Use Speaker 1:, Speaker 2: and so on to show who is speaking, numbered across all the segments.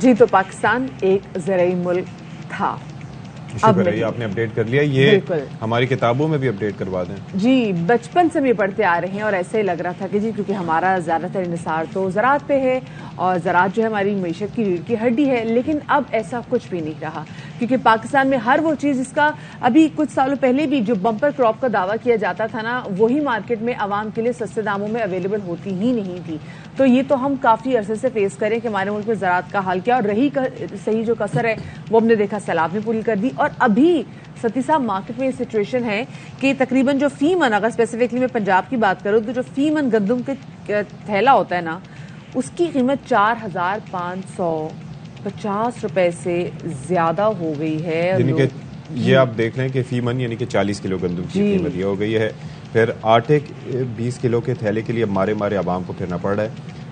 Speaker 1: جی تو پاکستان ایک زرعی ملک تھا.
Speaker 2: شکر ہے آپ نے اپڈیٹ کر لیا. یہ ہماری کتابوں میں بھی اپڈیٹ کروا دیں.
Speaker 1: جی بچپن سے بھی پڑھتے آ رہے ہیں اور ایسے ہی لگ رہا تھا کہ جی کیونکہ ہمارا زیادہ تر انحصار تو زراعت پہ ہے اور زراعت جو ہے ہماری معیشت کی ریڑھ کی ہڈی ہے. لیکن اب ایسا کچھ بھی نہیں رہا کیونکہ پاکستان میں ہر وہ چیز جس کا ابھی کچھ سالوں پہلے بھی جو بمپر کراپ کا دعویٰ کیا جاتا تھا نا وہی مارکیٹ میں عوام کے لیے سستے داموں میں اویلیبل ہوتی ہی نہیں تھی. تو یہ تو ہم کافی عرصے سے فیس کریں کہ ہمارے ملک میں زراعت کا حال کیا اور رہی صحیح جو کسر ہے وہ ہم نے دیکھا سیلاب نے پوری کر دی. اور ابھی ستی صاحب مارکیٹ میں یہ سچویشن ہے کہ تقریباً جو فی من اگر اسپیسیفکلی میں پنجاب کی بات کروں تو جو فی من گندم کے تھیلا ہوتا ہے نا اس کی قیمت 4,550 روپے سے زیادہ ہو گئی ہے.
Speaker 2: یعنی کہ یہ آپ دیکھ لیں کہ فی من یعنی کہ 40 کلو گندم کی قیمت یہ ہو گئی ہے. پھر آٹے 20 کلو کے تھیلے کے لیے مارے عوام کو پھرنا پڑ رہا ہے.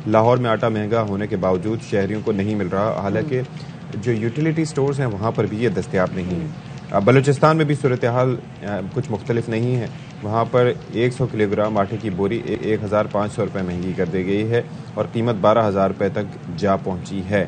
Speaker 2: لاہور میں آٹا مہنگا ہونے کے باوجود شہریوں کو نہیں مل رہا. حالانکہ جو یوٹیلیٹی سٹورز ہیں وہاں پر بھی یہ دستیاب نہیں ہے. بلوچستان میں بھی صورتحال کچھ مختلف نہیں ہے. وہاں پر 100 کلو گرام آٹے کی بوری 1,500 روپے مہنگی کر دی گئی ہے اور قیمت 12,000 روپے تک جا پہنچی ہے.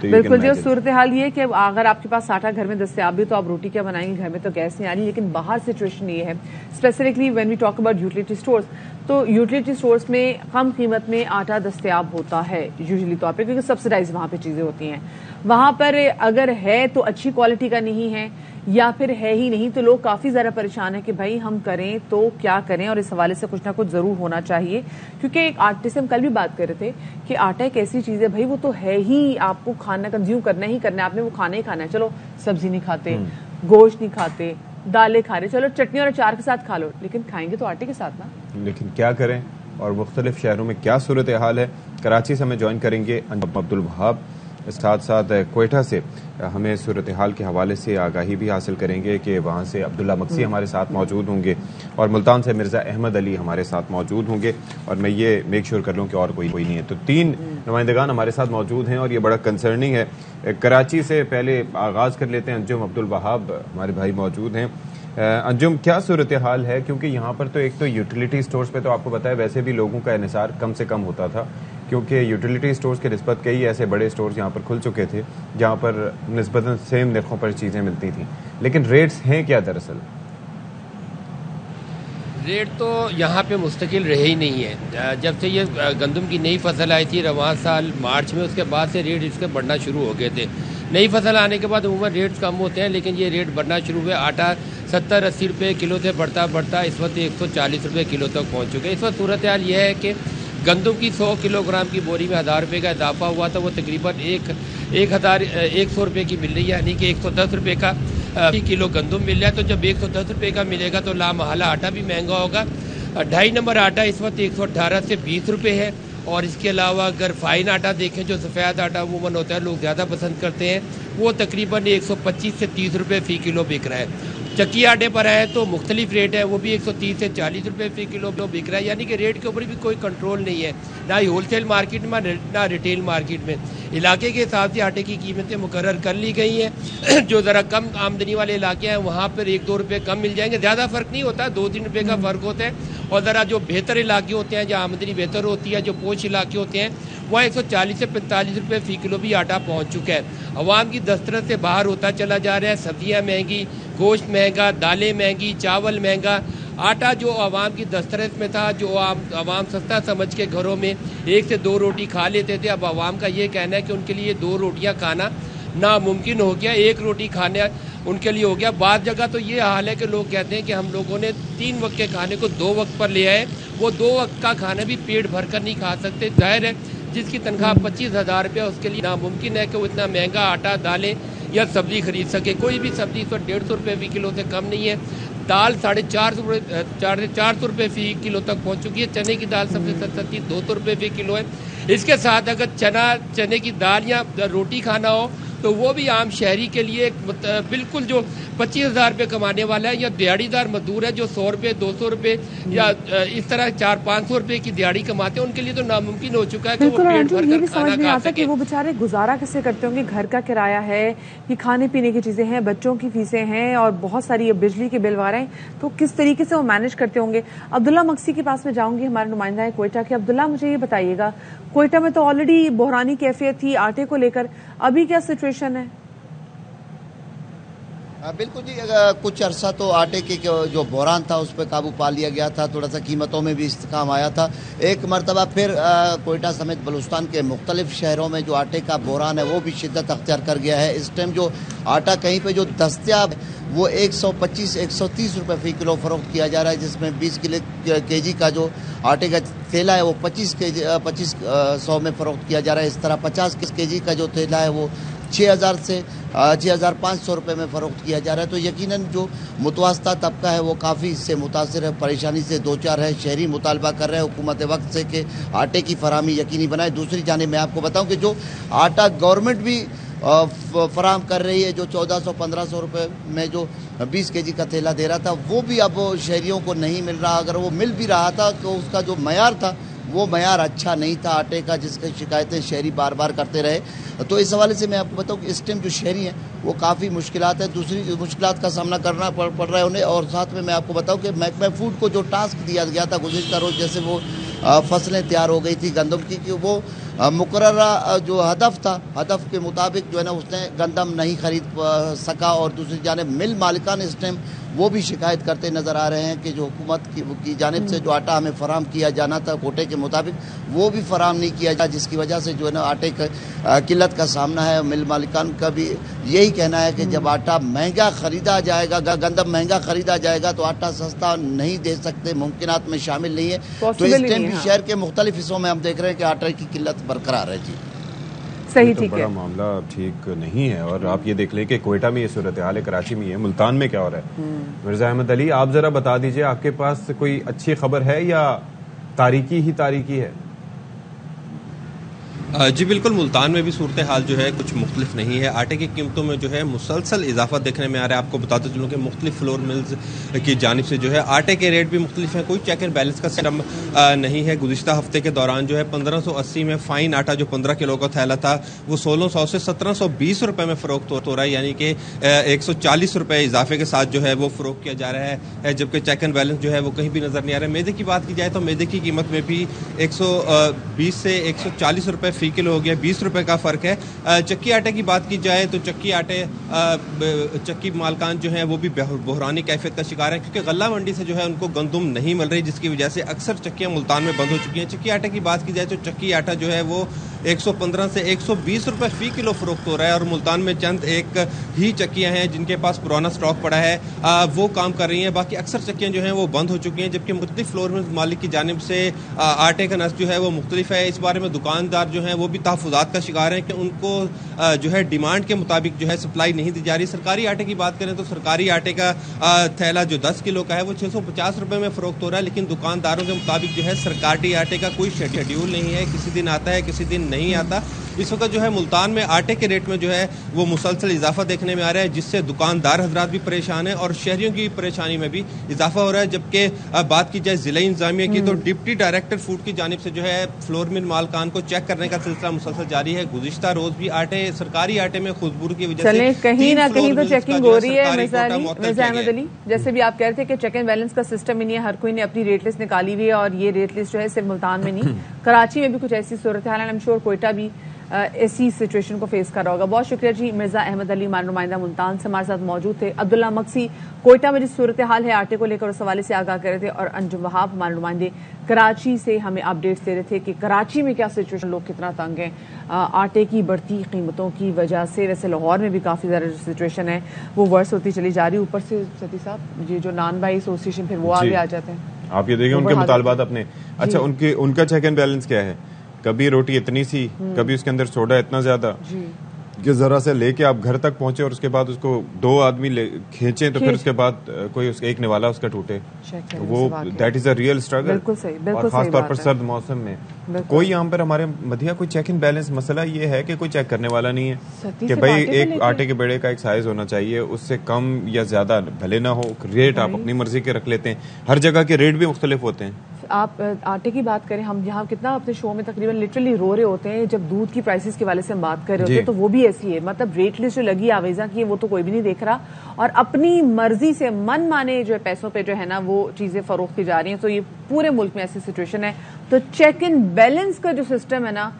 Speaker 1: بالکل جو صورتحال یہ ہے کہ اگر آپ کے پاس آٹا گھر میں دستیاب بھی تو آپ روٹی کیا بنائیں گے, گھر میں تو گیس نہیں آ رہی. لیکن باہر سچویشن یہ ہے specifically when we talk about utility stores تو یوٹیلیٹی سٹورز میں کم قیمت میں آٹا دستیاب ہوتا ہے یوزلی طور پہ کیونکہ سبسڈائز وہاں پہ چیزیں ہوتی ہیں. وہاں پر اگر ہے تو اچھی کوالٹی کا نہیں ہے یا پھر ہے ہی نہیں تو لوگ کافی زیادہ پریشان ہیں کہ بھائی ہم کریں تو کیا کریں. اور اس حوالے سے کچھ نہ کچھ ضرور ہونا چاہیے کیونکہ ایک آٹے سے ہم کل بھی بات کر رہے تھے کہ آٹا ایک ایسی چیز ہے بھائی وہ تو ہے ہی آپ کو کھانا کنزیوم کرنا ہی کرنا ہے. آپ نے وہ کھانا ہی کھانا ہے. چلو سبزی نہیں کھاتے, گوشت نہیں کھاتے, دالیں کھا رہے, چلو چٹنی اور اچار کے ساتھ کھا لو لیکن کھائیں گے تو آٹے کے ساتھ نا. لیکن
Speaker 2: کیا کریں اور مختلف شہروں میں کیا صورتحال ہے. کراچی سے ہمیں جوائن کریں گے عبدالوہاب, ساتھ ساتھ کوئٹہ سے ہمیں صورتحال کے حوالے سے آگاہی بھی حاصل کریں گے کہ وہاں سے عبداللہ مقصی ہمارے ساتھ موجود ہوں گے اور ملتان سے مرزا احمد علی ہمارے ساتھ موجود ہوں گے. اور میں یہ میک شور کر لوں کہ اور کوئی نہیں ہے. تو 3 نمائندگان ہمارے ساتھ موجود ہیں اور یہ بڑا کنسرننگ ہے. کراچی سے پہلے آغاز کر لیتے ہیں. انجم عبدالوہاب ہمارے بھائی موجود ہیں. انجم کیا صورتحال ہے کیونکہ یہاں پر تو ایک تو یوٹیلیٹی سٹورز پہ تو آپ کو پتا ہے ویسے بھی لوگوں کا انحصار کم سے کم ہوتا تھا کیونکہ یوٹیلیٹی سٹورز کے نسبت کئی ایسے بڑے سٹورز یہاں پر کھل چکے تھے جہاں پر نسبتاً سیم نرخوں پر چیزیں ملتی تھیں. لیکن ریٹس ہیں کیا دراصل؟
Speaker 3: ریٹ تو یہاں پہ مستقل رہے ہی نہیں ہے. جب سے یہ گندم کی نئی فصل آئی تھی رواں سال مارچ میں اس کے بعد سے ریٹ اس کے بڑھنا شروع ہو گئے تھے. نئی فصل آنے کے بعد عموماً ریٹس کم ہوتے ہیں لیکن یہ ریٹ بڑھنا شروع ہوئے. آٹا 70-80 روپے کلو سے بڑھتا اس وقت 140 روپے کلو تک پہنچ چکے. اس وقت صورتحال یہ ہے کہ گندم کی 100 کلو گرام کی بوری میں 1000 روپے کا اضافہ ہوا تھا. وہ تقریباً 100 روپے کی مل رہی ہے یعنی کہ 110 روپے کا کلو گندم مل رہا ہے. تو جب 110 روپے کا ملے گا تو لامحالہ آٹا بھی مہنگا ہوگا. 2.5 نمبر آٹا اس وقت 118 سے 20 روپے ہے. اور اس کے علاوہ اگر فائن آٹا دیکھیں جو سفید آٹا عموماً ہوتا ہے لوگ زیادہ پسند کرتے ہیں وہ تقریباً 125 سے 30 روپے فی کلو بک رہا ہے. چکی آٹے پر ہے تو مختلف ریٹ ہے, وہ بھی 130 سے 40 روپے فی کلو بک رہا ہے. یعنی کہ ریٹ کے اوپر بھی کوئی کنٹرول نہیں ہے نہ ہی ہول سیل مارکیٹ میں نہ ریٹیل مارکیٹ میں. علاقے کے حساب سے آٹے کی قیمتیں مقرر کر لی گئی ہیں. جو ذرا کم آمدنی والے علاقے ہیں وہاں پر 1-2 روپے کم مل جائیں گے. زیادہ فرق نہیں ہوتا, 2-3 روپے کا فرق ہوتا ہے. اور ذرا جو بہتر علاقے ہوتے ہیں جہاں آمدنی بہتر ہوتی ہے, جو پوش علاقے ہوتے ہیں وہاں 140 سے 45 روپے فی کلو بھی آٹا پہنچ چکا ہے. عوام کی دسترس سے باہر ہوتا چلا جا رہا ہے. سبزیاں مہنگی, گوشت مہنگا, دالیں مہنگی, چاول مہنگا. آٹا جو عوام کی دسترس میں تھا, جو عوام سستا سمجھ کے گھروں میں 1 سے 2 روٹی کھا لیتے تھے, اب عوام کا یہ کہنا ہے کہ ان کے لیے 2 روٹیاں کھانا ناممکن ہو گیا. 1 روٹی کھانا ان کے لیے ہو گیا. بعض جگہ تو یہ حال ہے کہ لوگ کہتے ہیں کہ ہم لوگوں نے 3 وقت کے کھانے کو 2 وقت پر لے آئے. وہ 2 وقت کا کھانا بھی پیٹ بھر کر نہیں کھا سکتے. ظاہر ہے جس کی تنخواہ 25,000 روپیہ اس کے لیے ناممکن ہے کہ وہ اتنا مہنگا آٹا, دالیں یا سبزی خرید سکے. کوئی بھی سبزی اس وقت 150 روپے فی کلو سے کم نہیں ہے. دال 450 روپے فی کلو تک پہنچ چکی ہے. چنے کی دال سب سے سستی 200 روپے فی کلو ہے. اس کے ساتھ اگر چنے کی دال یا روٹی کھانا ہو تو وہ بھی عام شہری کے لیے بالکل جو 25,000 روپے کمانے والا ہے یا دیہڑی دار مزدور ہے جو 100 روپے 200 روپے یا اس طرح 400-500 روپے کی دیہڑی کماتے ہیں، ان کے لیے تو ناممکن ہو چکا ہے کہ وہ پیٹ بھر کر کھانا کھا سکے۔
Speaker 1: وہ بےچارے گزارا کیسے کرتے ہوں گے؟ گھر کا کرایہ ہے، یہ کھانے پینے کی چیزیں ہیں، بچوں کی فیسیں ہیں اور بہت ساری بجلی کے بل وغیرہ ہیں، تو کس طریقے سے وہ مینج کرتے ہوں گے؟ عبداللہ مکسی کے پاس میں جاؤں گی، ہمارے نمائندہ ہے کوئٹہ کے۔ عبداللہ مجھے یہ بتائیے گا، کوئٹہ میں تو آلریڈی بحرانی کیفیت تھی آٹے کو لے کر، ابھی کیا سچویشن ہے؟
Speaker 4: بالکل جی، کچھ عرصہ تو آٹے کے جو بحران تھا اس پہ قابو پا لیا گیا تھا، تھوڑا سا قیمتوں میں بھی استحکام آیا تھا۔ ایک مرتبہ پھر کوئٹہ سمیت بلوچستان کے مختلف شہروں میں جو آٹے کا بحران ہے وہ بھی شدت اختیار کر گیا ہے۔ اس ٹائم جو آٹا کہیں پہ جو دستیاب وہ 125-130 روپے فی کلو فروخت کیا جا رہا ہے، جس میں 20 کے جی کا جو آٹے کا تھیلا ہے وہ 2500 میں فروخت کیا جا رہا ہے۔ اس طرح 50 کے جی کا جو تھیلا ہے وہ 6,000 سے 6,500 روپے میں فروخت کیا جا رہا ہے۔ تو یقیناً جو متوسطہ طبقہ ہے وہ کافی اس سے متاثر ہے، پریشانی سے دوچار ہے۔ شہری مطالبہ کر رہے ہیں حکومت وقت سے کہ آٹے کی فراہمی یقینی بنائے۔ دوسری جانب میں آپ کو بتاؤں کہ جو آٹا گورنمنٹ بھی فراہم کر رہی ہے، جو 1,400-1,500 روپے میں جو 20 کے جی کا تھیلا دے رہا تھا، وہ بھی اب شہریوں کو نہیں مل رہا۔ اگر وہ مل بھی رہا تھا تو اس کا جو معیار تھا وہ معیار اچھا نہیں تھا آٹے کا، جس کی شکایتیں شہری بار بار کرتے رہے۔ تو اس حوالے سے میں آپ کو بتاؤں کہ اس ٹائم جو شہری ہیں وہ کافی مشکلات ہیں، دوسری مشکلات کا سامنا کرنا پڑ رہا ہے انہیں۔ اور ساتھ میں آپ کو بتاؤں کہ محکمہ فوڈ کو جو ٹاسک دیا گیا تھا گزشتہ روز، جیسے وہ فصلیں تیار ہو گئی تھی گندم کی، کہ وہ مقررہ جو ہدف تھا، ہدف کے مطابق جو ہے نا اس نے گندم نہیں خرید سکا۔ اور دوسری جانب مل مالکان اس ٹائم وہ بھی شکایت کرتے نظر آ رہے ہیں کہ جو حکومت کی جانب سے جو آٹا ہمیں فراہم کیا جانا تھا کوٹے کے مطابق وہ بھی فراہم نہیں کیا جا، جس کی وجہ سے جو ہے نا آٹے کی قلت کا سامنا ہے۔ مل مالکان کا بھی یہی کہنا ہے کہ جب آٹا مہنگا خریدا جائے گا، گندم مہنگا خریدا جائے گا تو آٹا سستا نہیں دے سکتے، ممکنات میں شامل نہیں ہے۔ تو اس ٹائم بھی شہر کے مختلف حصوں میں ہم دیکھ رہے ہیں کہ آٹے کی قلت برقرار ہے۔ جی
Speaker 1: صحیح، ٹھیک ہے،
Speaker 2: بڑا معاملہ ٹھیک نہیں ہے۔ اور آپ یہ دیکھ لیں کہ کوئٹہ میں یہ صورتحال ہے، کراچی میں یہ، ملتان میں کیا ہو رہا ہے؟ مرزا احمد علی، آپ ذرا بتا دیجئے، آپ کے پاس کوئی اچھی خبر ہے یا تاریکی ہی تاریکی ہے؟
Speaker 5: جی بالکل، ملتان میں بھی صورتحال جو ہے کچھ مختلف نہیں ہے۔ آٹے کی قیمتوں میں جو ہے مسلسل اضافہ دیکھنے میں آ رہا ہے۔ آپ کو بتاتے چلوں کہ مختلف فلور ملز کی جانب سے جو ہے آٹے کے ریٹ بھی مختلف ہیں، کوئی چیک اینڈ بیلنس کا سسٹم نہیں ہے۔ گزشتہ ہفتے کے دوران جو ہے 1580 میں فائن آٹا جو 15 کلو کا تھیلا تھا وہ 1600 سے 1720 روپے میں فروخت ہو رہا ہے، یعنی کہ 140 روپے اضافے کے ساتھ جو ہے وہ فروخت کیا جا رہا ہے، جبکہ چیک اینڈ بیلنس جو ہے وہ کہیں بھی نظر نہیں آ رہا ہے۔ میدے کی بات کی جائے تو میدے کی قیمت میں بھی 120 سے 140 روپے فی کلو ہو گیا، 20 روپے کا فرق ہے۔ چکی آٹے کی بات کی جائے تو چکی مالکان جو ہیں وہ بھی بحرانی کیفیت کا شکار ہیں، کیونکہ غلہ منڈی سے جو ہے ان کو گندم نہیں مل رہی، جس کی وجہ سے اکثر چکیاں ملتان میں بند ہو چکی ہیں۔ چکی آٹے کی بات کی جائے تو چکی آٹا جو ہے وہ 115 سے 120 روپے فی کلو فروخت ہو رہا ہے، اور ملتان میں چند ایک ہی چکیاں ہیں جن کے پاس پرانا سٹاک پڑا ہے، وہ کام کر رہی ہیں، باقی اکثر چکیاں جو ہیں وہ بند ہو چکی ہیں، جبکہ مختلف فلور مالک کی جانب سے آٹے کا نسق جو ہے وہ مختلف ہے۔ اس بارے میں دکاندار جو ہیں وہ بھی تحفظات کا شکار ہیں کہ ان کو جو ہے ڈیمانڈ کے مطابق جو ہے سپلائی نہیں دی جا رہی۔ سرکاری آٹے کی بات کریں تو سرکاری آٹے کا تھیلا جو 10 کلو کا ہے وہ 650 روپے میں فروخت ہو رہا ہے، لیکن دکانداروں کے مطابق جو ہے سرکاری آٹے کا کوئی شیڈیول نہیں ہے، کسی دن آتا ہے کسی دن نہیں آتا۔ اس وقت جو ہے ملتان میں آٹے کے ریٹ میں جو ہے وہ مسلسل اضافہ دیکھنے میں آ رہا ہے، جس سے دکاندار حضرات بھی پریشان ہیں اور شہریوں کی پریشانی میں بھی اضافہ ہو رہا ہے۔ جبکہ بات کی جائے ضلعی انتظامیہ کی تو ڈپٹی ڈائریکٹر فوڈ کی جانب سے جو ہے فلور مل مالکان کو چیک کرنے کا سلسلہ مسلسل جاری ہے۔ گزشتہ روز بھی سرکاری آٹے میں خوشبو کی وجہ سے
Speaker 1: کہیں نہ کہیں تو چیکنگ ہو رہی ہے۔ مرزا احمد علی، جیسے بھی آپ کہہ رہے تھے کہ چیک اینڈ بیلنس کا سسٹم ہی نہیں ہے، ہر کوئی نے اپنی ریٹ لسٹ نکالی ہوئی ہے، اور یہ ریٹ لسٹ جو ہے صرف ملتان میں نہیں، کراچی میں بھی کچھ ایسی صورتحال ہے، I'm sure کوئٹہ بھی ایسی سچویشن کو فیس کر رہا ہوگا۔ بہت شکریہ جی، مرزا احمد علی، ہمارے نمائندہ ملتان سے ہمارے ساتھ موجود تھے۔ عبداللہ مکسی کوئٹہ میں جس صورتحال ہے آٹے کو لے کر اس حوالے سے آگاہ کر رہے تھے، اور انجم وہاب ہمارے نمائندے کراچی سے ہمیں اپڈیٹس دے رہے تھے کہ کراچی میں کیا سچویشن، لوگ کتنا تنگ ہیں آٹے کی بڑھتی قیمتوں کی وجہ سے۔ ویسے لاہور میں بھی کافی زیادہ سچویشن ہے وہ ورس ہوتی چلی جا رہی، اوپر سے ستی صاحب یہ جو نان بھائی ایسوسیشن پھر وہ آگے آ جاتے ہیں۔
Speaker 2: آپ یہ دیکھیں ان کے مطالبات اپنے، اچھا ان کا چیک اینڈ بیلنس کیا ہے؟ کبھی روٹی اتنی سی، کبھی اس کے اندر سوڈا اتنا زیادہ، کہ ذرا سے لے کے آپ گھر تک پہنچے اور اس کے بعد اس کو 2 آدمی کھینچیں تو پھر اس کے بعد کوئی ایک نوالا اس کا ٹوٹے, وہ that is a real struggle, اور خاص طور پر سرد موسم میں. کوئی یہاں پر ہمارے مدیحہ کوئی چیک اینڈ بیلنس, مسئلہ یہ ہے کہ کوئی چیک کرنے والا نہیں ہے کہ بھائی ایک آٹے کے بیڑے کا ایک سائز ہونا چاہیے, اس سے کم یا زیادہ بھلے نہ ہو, ریٹ آپ اپنی مرضی کے رکھ لیتے ہیں, ہر جگہ کے ریٹ بھی مختلف ہوتے ہیں.
Speaker 1: آپ آٹے کی بات کریں, ہم یہاں کتنا اپنے شو میں تقریباً لٹرلی رو رہے ہوتے ہیں جب دودھ کی پرائسز کے والے سے ہم بات کر رہے ہوتے ہیں, تو وہ بھی ایسی ہے, مطلب ریٹ لسٹ جو لگی آویزا کی ہے وہ تو کوئی بھی نہیں دیکھ رہا, اور اپنی مرضی سے من مانے جو ہے پیسوں پہ جو ہے نا وہ چیزیں فروخت کی جا رہی ہیں. تو یہ پورے ملک میں ایسی سچویشن ہے. تو چیک اینڈ بیلنس کا جو سسٹم ہے نا,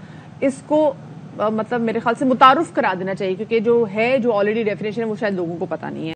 Speaker 1: اس کو مطلب میرے خیال سے متعارف کرا دینا چاہیے, کیونکہ جو ہے جو آلریڈی ڈیفینیشن ہے وہ شاید لوگوں کو پتہ نہیں ہے.